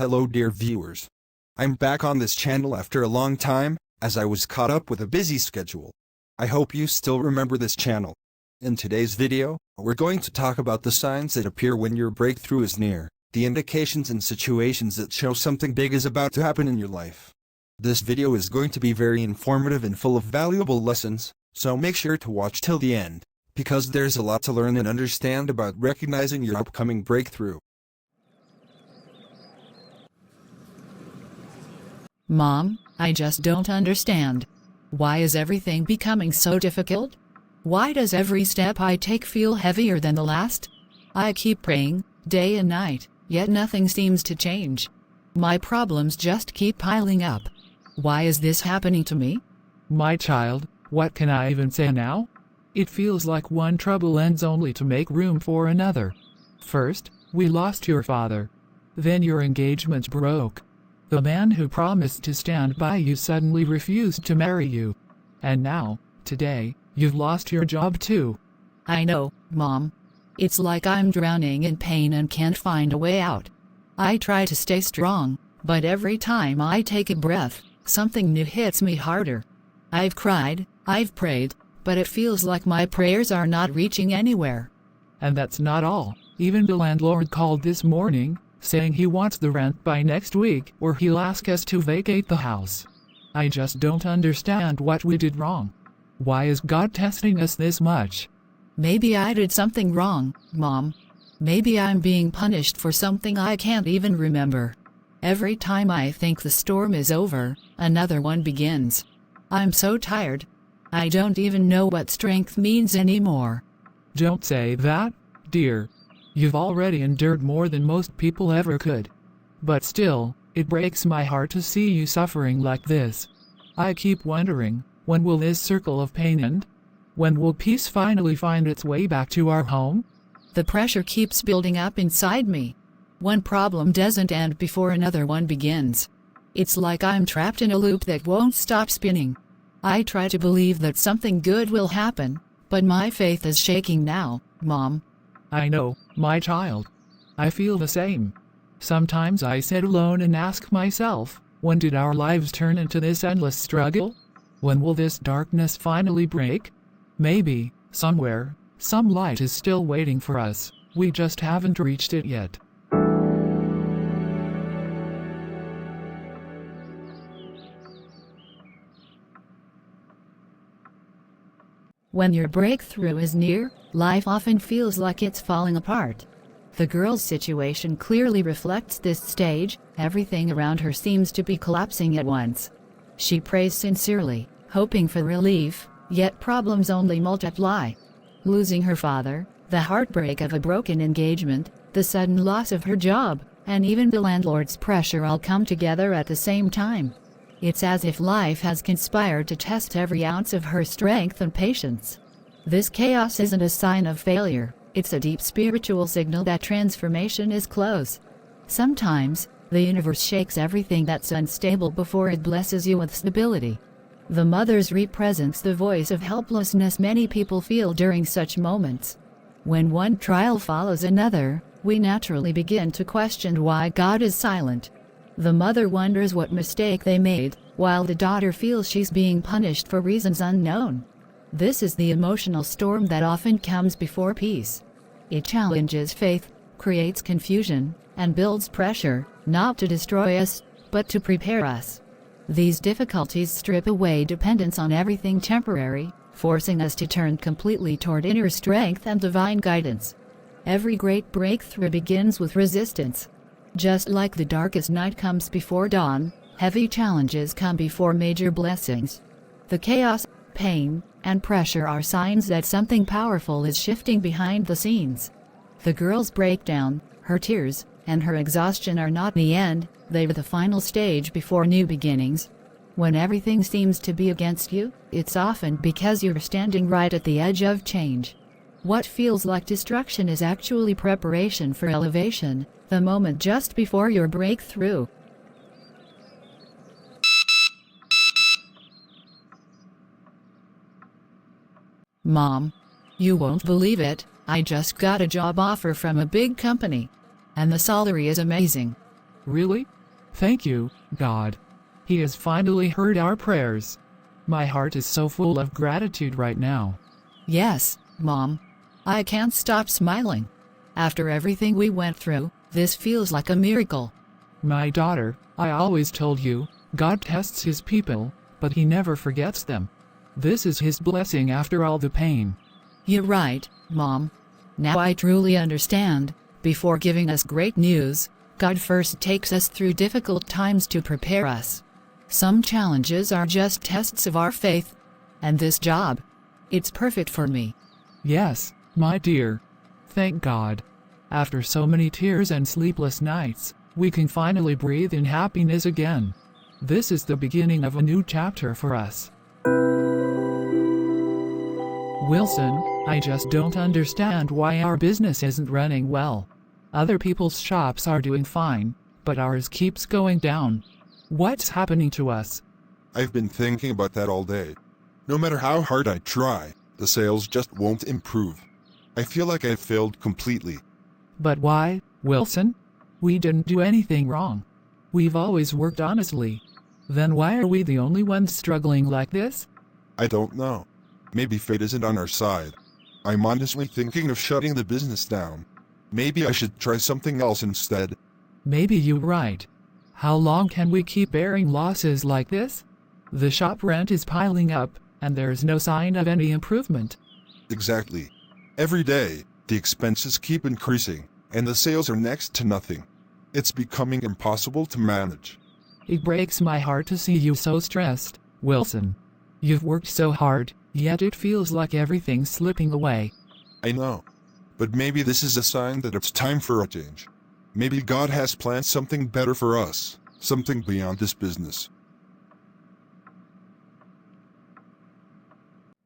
Hello dear viewers. I'm back on this channel after a long time, as I was caught up with a busy schedule. I hope you still remember this channel. In today's video, we're going to talk about the signs that appear when your breakthrough is near, the indications and situations that show something big is about to happen in your life. This video is going to be very informative and full of valuable lessons, so make sure to watch till the end, because there's a lot to learn and understand about recognizing your upcoming breakthrough. Mom, I just don't understand. Why is everything becoming so difficult? Why does every step I take feel heavier than the last? I keep praying, day and night, yet nothing seems to change. My problems just keep piling up. Why is this happening to me? My child, what can I even say now? It feels like one trouble ends only to make room for another. First, we lost your father. Then your engagement broke. The man who promised to stand by you suddenly refused to marry you. And now, today, you've lost your job too. I know, Mom. It's like I'm drowning in pain and can't find a way out. I try to stay strong, but every time I take a breath, something new hits me harder. I've cried, I've prayed, but it feels like my prayers are not reaching anywhere. And that's not all. Even the landlord called this morning, saying he wants the rent by next week or he'll ask us to vacate the house. I just don't understand what we did wrong. Why is God testing us this much? Maybe I did something wrong, Mom. Maybe I'm being punished for something I can't even remember. Every time I think the storm is over, another one begins. I'm so tired. I don't even know what strength means anymore. Don't say that, dear. You've already endured more than most people ever could. But still, it breaks my heart to see you suffering like this. I keep wondering, when will this circle of pain end? When will peace finally find its way back to our home? The pressure keeps building up inside me. One problem doesn't end before another one begins. It's like I'm trapped in a loop that won't stop spinning. I try to believe that something good will happen, but my faith is shaking now, Mom. I know, my child. I feel the same. Sometimes I sit alone and ask myself, when did our lives turn into this endless struggle? When will this darkness finally break? Maybe, somewhere, some light is still waiting for us. We just haven't reached it yet. When your breakthrough is near, life often feels like it's falling apart. The girl's situation clearly reflects this stage. Everything around her seems to be collapsing at once. She prays sincerely, hoping for relief, yet problems only multiply. Losing her father, the heartbreak of a broken engagement, the sudden loss of her job, and even the landlord's pressure all come together at the same time. It's as if life has conspired to test every ounce of her strength and patience. This chaos isn't a sign of failure, it's a deep spiritual signal that transformation is close. Sometimes, the universe shakes everything that's unstable before it blesses you with stability. The mother's represents the voice of helplessness many people feel during such moments. When one trial follows another, we naturally begin to question why God is silent. The mother wonders what mistake they made, while the daughter feels she's being punished for reasons unknown. This is the emotional storm that often comes before peace. It challenges faith, creates confusion, and builds pressure, not to destroy us, but to prepare us. These difficulties strip away dependence on everything temporary, forcing us to turn completely toward inner strength and divine guidance. Every great breakthrough begins with resistance. Just like the darkest night comes before dawn, heavy challenges come before major blessings. The chaos, pain, and pressure are signs that something powerful is shifting behind the scenes. The girl's breakdown, her tears, and her exhaustion are not the end, they're the final stage before new beginnings. When everything seems to be against you, it's often because you're standing right at the edge of change. What feels like destruction is actually preparation for elevation, the moment just before your breakthrough. Mom, you won't believe it, I just got a job offer from a big company. And the salary is amazing. Really? Thank you, God. He has finally heard our prayers. My heart is so full of gratitude right now. Yes, Mom. I can't stop smiling. After everything we went through, this feels like a miracle. My daughter, I always told you, God tests his people, but he never forgets them. This is his blessing after all the pain. You're right, Mom. Now I truly understand. Before giving us great news, God first takes us through difficult times to prepare us. Some challenges are just tests of our faith. And this job, it's perfect for me. Yes, my dear. Thank God. After so many tears and sleepless nights, we can finally breathe in happiness again. This is the beginning of a new chapter for us. Wilson, I just don't understand why our business isn't running well. Other people's shops are doing fine, but ours keeps going down. What's happening to us? I've been thinking about that all day. No matter how hard I try, the sales just won't improve. I feel like I've failed completely. But why, Wilson? We didn't do anything wrong. We've always worked honestly. Then why are we the only ones struggling like this? I don't know. Maybe fate isn't on our side. I'm honestly thinking of shutting the business down. Maybe I should try something else instead. Maybe you're right. How long can we keep bearing losses like this? The shop rent is piling up, and there's no sign of any improvement. Exactly. Every day, the expenses keep increasing, and the sales are next to nothing. It's becoming impossible to manage. It breaks my heart to see you so stressed, Wilson. You've worked so hard, yet it feels like everything's slipping away. I know. But maybe this is a sign that it's time for a change. Maybe God has planned something better for us, something beyond this business.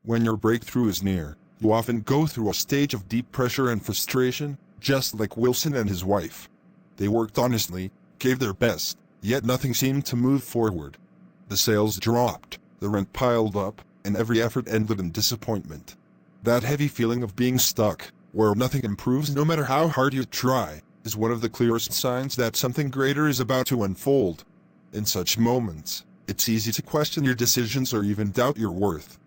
When your breakthrough is near, you often go through a stage of deep pressure and frustration, just like Wilson and his wife. They worked honestly, gave their best, yet nothing seemed to move forward. The sales dropped, the rent piled up, and every effort ended in disappointment. That heavy feeling of being stuck, where nothing improves no matter how hard you try, is one of the clearest signs that something greater is about to unfold. In such moments, it's easy to question your decisions or even doubt your worth.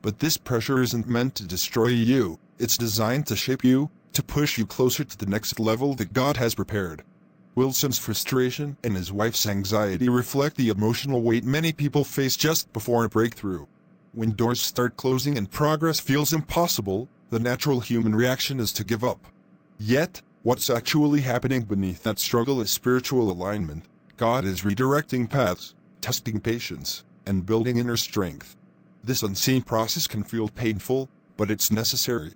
But this pressure isn't meant to destroy you, it's designed to shape you, to push you closer to the next level that God has prepared. Wilson's frustration and his wife's anxiety reflect the emotional weight many people face just before a breakthrough. When doors start closing and progress feels impossible, the natural human reaction is to give up. Yet, what's actually happening beneath that struggle is spiritual alignment. God is redirecting paths, testing patience, and building inner strength. This unseen process can feel painful, but it's necessary.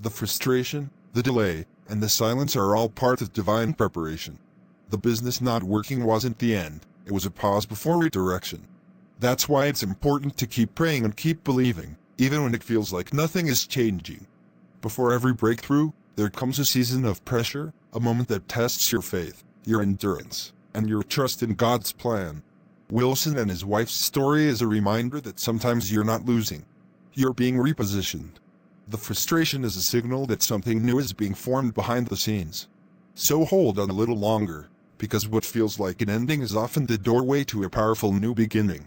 The frustration, the delay, and the silence are all part of divine preparation. The business not working wasn't the end, it was a pause before redirection. That's why it's important to keep praying and keep believing, even when it feels like nothing is changing. Before every breakthrough, there comes a season of pressure, a moment that tests your faith, your endurance, and your trust in God's plan. Wilson and his wife's story is a reminder that sometimes you're not losing. You're being repositioned. The frustration is a signal that something new is being formed behind the scenes. So hold on a little longer, because what feels like an ending is often the doorway to a powerful new beginning.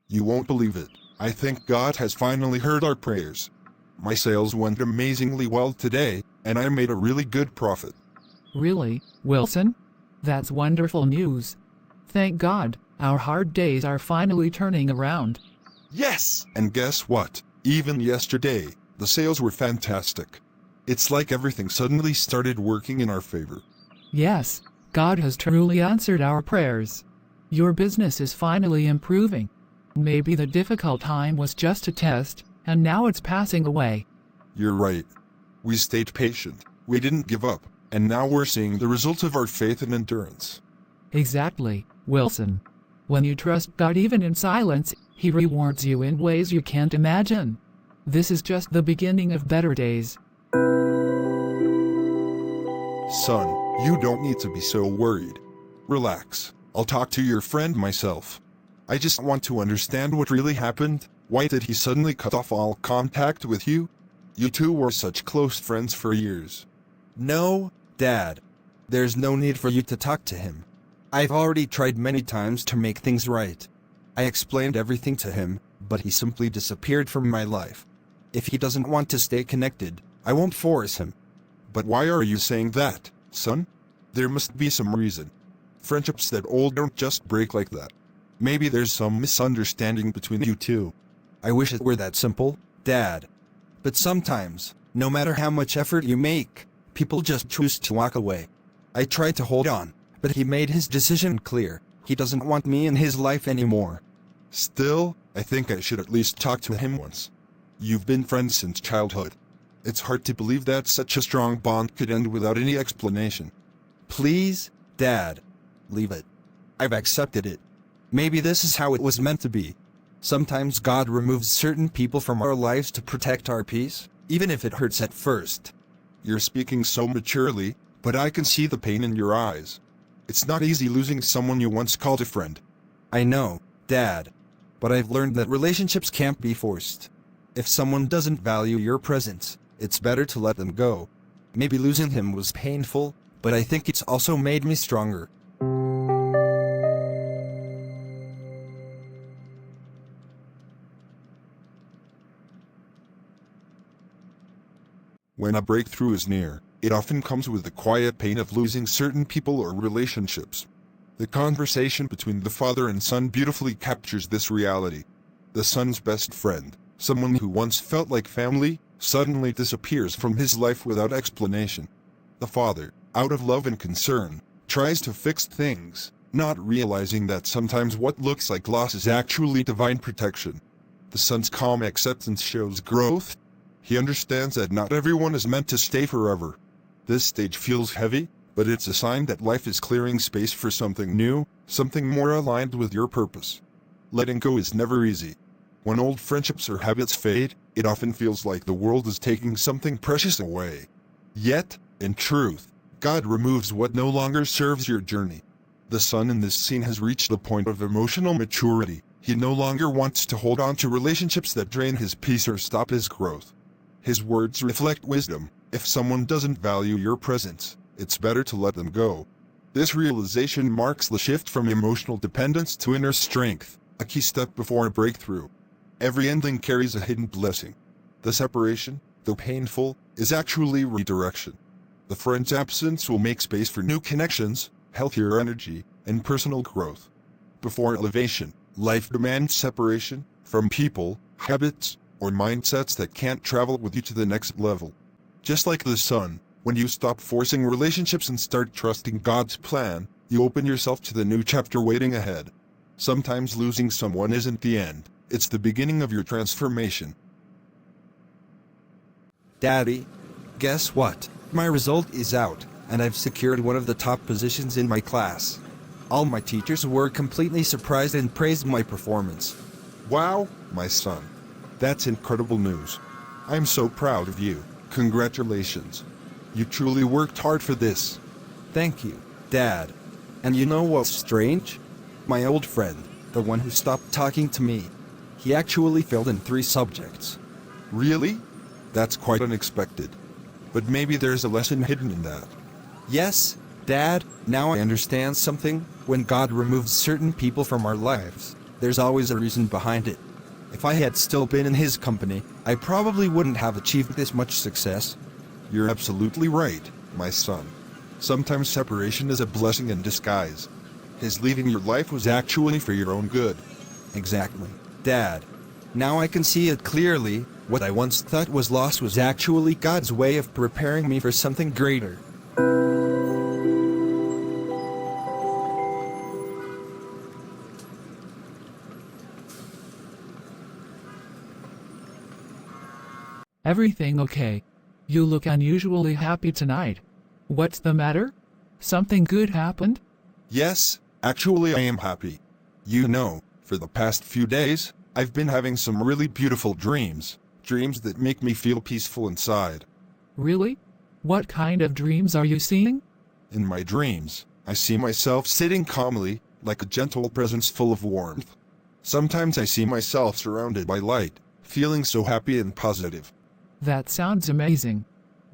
You won't believe it. I think God has finally heard our prayers. My sales went amazingly well today, and I made a really good profit. Really, Wilson? That's wonderful news. Thank God, our hard days are finally turning around. Yes! And guess what? Even yesterday, the sales were fantastic. It's like everything suddenly started working in our favor. Yes, God has truly answered our prayers. Your business is finally improving. Maybe the difficult time was just a test, and now it's passing away. You're right. We stayed patient, we didn't give up, and now we're seeing the results of our faith and endurance. Exactly, Wilson. When you trust God even in silence, He rewards you in ways you can't imagine. This is just the beginning of better days. Son, you don't need to be so worried. Relax, I'll talk to your friend myself. I just want to understand what really happened. Why did he suddenly cut off all contact with you? You two were such close friends for years. No, Dad. There's no need for you to talk to him. I've already tried many times to make things right. I explained everything to him, but he simply disappeared from my life. If he doesn't want to stay connected, I won't force him. But why are you saying that, son? There must be some reason. Friendships that old don't just break like that. Maybe there's some misunderstanding between you two. I wish it were that simple, Dad. But sometimes, no matter how much effort you make, people just choose to walk away. I tried to hold on, but he made his decision clear. He doesn't want me in his life anymore. Still, I think I should at least talk to him once. You've been friends since childhood. It's hard to believe that such a strong bond could end without any explanation. Please, Dad. Leave it. I've accepted it. Maybe this is how it was meant to be. Sometimes God removes certain people from our lives to protect our peace, even if it hurts at first. You're speaking so maturely, but I can see the pain in your eyes. It's not easy losing someone you once called a friend. I know, Dad. But I've learned that relationships can't be forced. If someone doesn't value your presence, it's better to let them go. Maybe losing him was painful, but I think it's also made me stronger. When a breakthrough is near, it often comes with the quiet pain of losing certain people or relationships. The conversation between the father and son beautifully captures this reality. The son's best friend, someone who once felt like family, suddenly disappears from his life without explanation. The father, out of love and concern, tries to fix things, not realizing that sometimes what looks like loss is actually divine protection. The son's calm acceptance shows growth. He understands that not everyone is meant to stay forever. This stage feels heavy, but it's a sign that life is clearing space for something new, something more aligned with your purpose. Letting go is never easy. When old friendships or habits fade, it often feels like the world is taking something precious away. Yet, in truth, God removes what no longer serves your journey. The son in this scene has reached a point of emotional maturity. He no longer wants to hold on to relationships that drain his peace or stop his growth. His words reflect wisdom. If someone doesn't value your presence, it's better to let them go. This realization marks the shift from emotional dependence to inner strength, a key step before a breakthrough. Every ending carries a hidden blessing. The separation, though painful, is actually redirection. The friend's absence will make space for new connections, healthier energy, and personal growth. Before elevation, life demands separation from people, habits, or mindsets that can't travel with you to the next level. Just like the sun, when you stop forcing relationships and start trusting God's plan, you open yourself to the new chapter waiting ahead. Sometimes losing someone isn't the end, it's the beginning of your transformation. Daddy, guess what? My result is out, and I've secured one of the top positions in my class. All my teachers were completely surprised and praised my performance. Wow, my son. That's incredible news. I'm so proud of you. Congratulations. You truly worked hard for this. Thank you, Dad. And you know what's strange? My old friend, the one who stopped talking to me, he actually failed in 3 subjects. Really? That's quite unexpected. But maybe there's a lesson hidden in that. Yes, Dad, now I understand something. When God removes certain people from our lives, there's always a reason behind it. If I had still been in his company, I probably wouldn't have achieved this much success. You're absolutely right, my son. Sometimes separation is a blessing in disguise. His leaving your life was actually for your own good. Exactly, Dad. Now I can see it clearly. What I once thought was lost was actually God's way of preparing me for something greater. Everything okay? You look unusually happy tonight. What's the matter? Something good happened? Yes, actually I am happy. You know, for the past few days, I've been having some really beautiful dreams. Dreams that make me feel peaceful inside. Really? What kind of dreams are you seeing? In my dreams, I see myself sitting calmly, like a gentle presence full of warmth. Sometimes I see myself surrounded by light, feeling so happy and positive. That sounds amazing.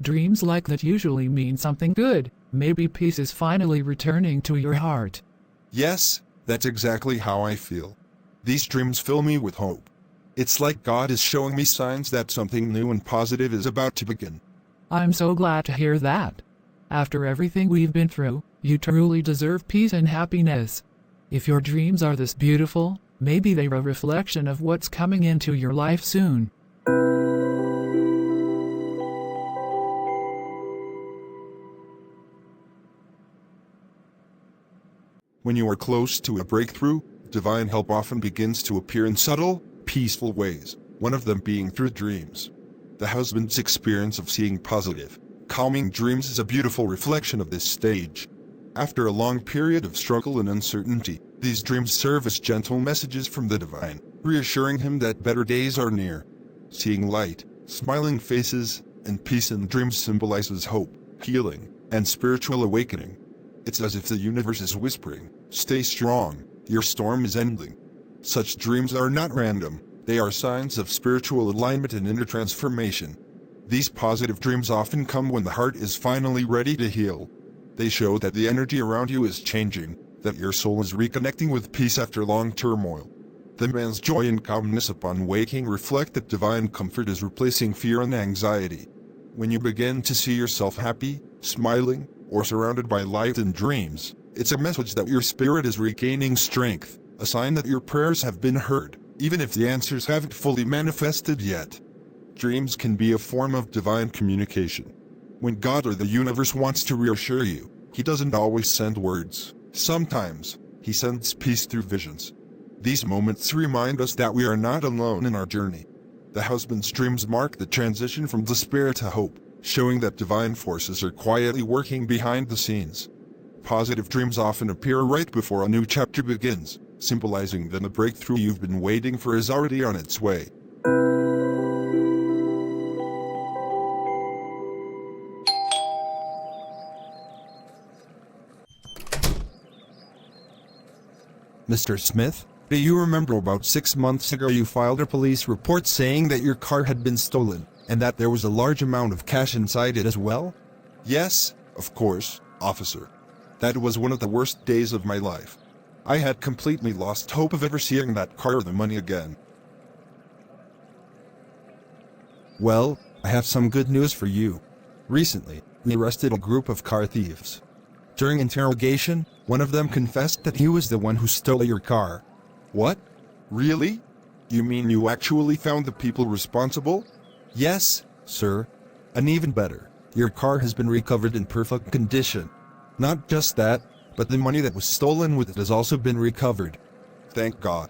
Dreams like that usually mean something good. Maybe peace is finally returning to your heart. Yes, that's exactly how I feel. These dreams fill me with hope. It's like God is showing me signs that something new and positive is about to begin. I'm so glad to hear that. After everything we've been through, you truly deserve peace and happiness. If your dreams are this beautiful, maybe they're a reflection of what's coming into your life soon. When you are close to a breakthrough, divine help often begins to appear in subtle, peaceful ways, one of them being through dreams. The husband's experience of seeing positive, calming dreams is a beautiful reflection of this stage. After a long period of struggle and uncertainty, these dreams serve as gentle messages from the divine, reassuring him that better days are near. Seeing light, smiling faces, and peace in dreams symbolizes hope, healing, and spiritual awakening. It's as if the universe is whispering, "Stay strong, your storm is ending." Such dreams are not random, they are signs of spiritual alignment and inner transformation. These positive dreams often come when the heart is finally ready to heal. They show that the energy around you is changing, that your soul is reconnecting with peace after long turmoil. The man's joy and calmness upon waking reflect that divine comfort is replacing fear and anxiety. When you begin to see yourself happy, smiling, or surrounded by light in dreams, it's a message that your spirit is regaining strength, a sign that your prayers have been heard, even if the answers haven't fully manifested yet. Dreams can be a form of divine communication. When God or the universe wants to reassure you, He doesn't always send words. Sometimes, He sends peace through visions. These moments remind us that we are not alone in our journey. The husband's dreams mark the transition from despair to hope, showing that divine forces are quietly working behind the scenes. Positive dreams often appear right before a new chapter begins, symbolizing that the breakthrough you've been waiting for is already on its way. Mr. Smith, do you remember about 6 months ago you filed a police report saying that your car had been stolen, and that there was a large amount of cash inside it as well? Yes, of course, officer. That was one of the worst days of my life. I had completely lost hope of ever seeing that car or the money again. Well, I have some good news for you. Recently, we arrested a group of car thieves. During interrogation, one of them confessed that he was the one who stole your car. What? Really? You mean you actually found the people responsible? Yes, sir. And even better, your car has been recovered in perfect condition. Not just that, but the money that was stolen with it has also been recovered. Thank God.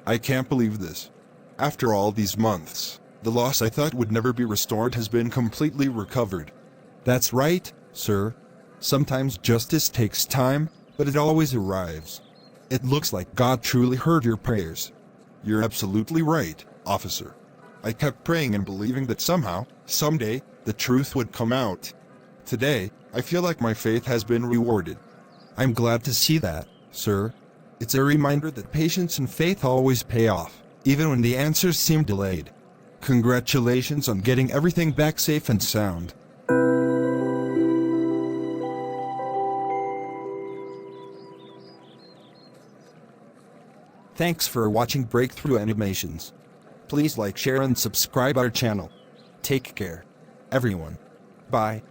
I can't believe this. After all these months, the loss I thought would never be restored has been completely recovered. That's right, sir. Sometimes justice takes time, but it always arrives. It looks like God truly heard your prayers. You're absolutely right, officer. I kept praying and believing that somehow, someday, the truth would come out. Today, I feel like my faith has been rewarded. I'm glad to see that, sir. It's a reminder that patience and faith always pay off, even when the answers seem delayed. Congratulations on getting everything back safe and sound. Thanks for watching Breakthrough Animations. Please like, share and subscribe our channel. Take care, everyone. Bye.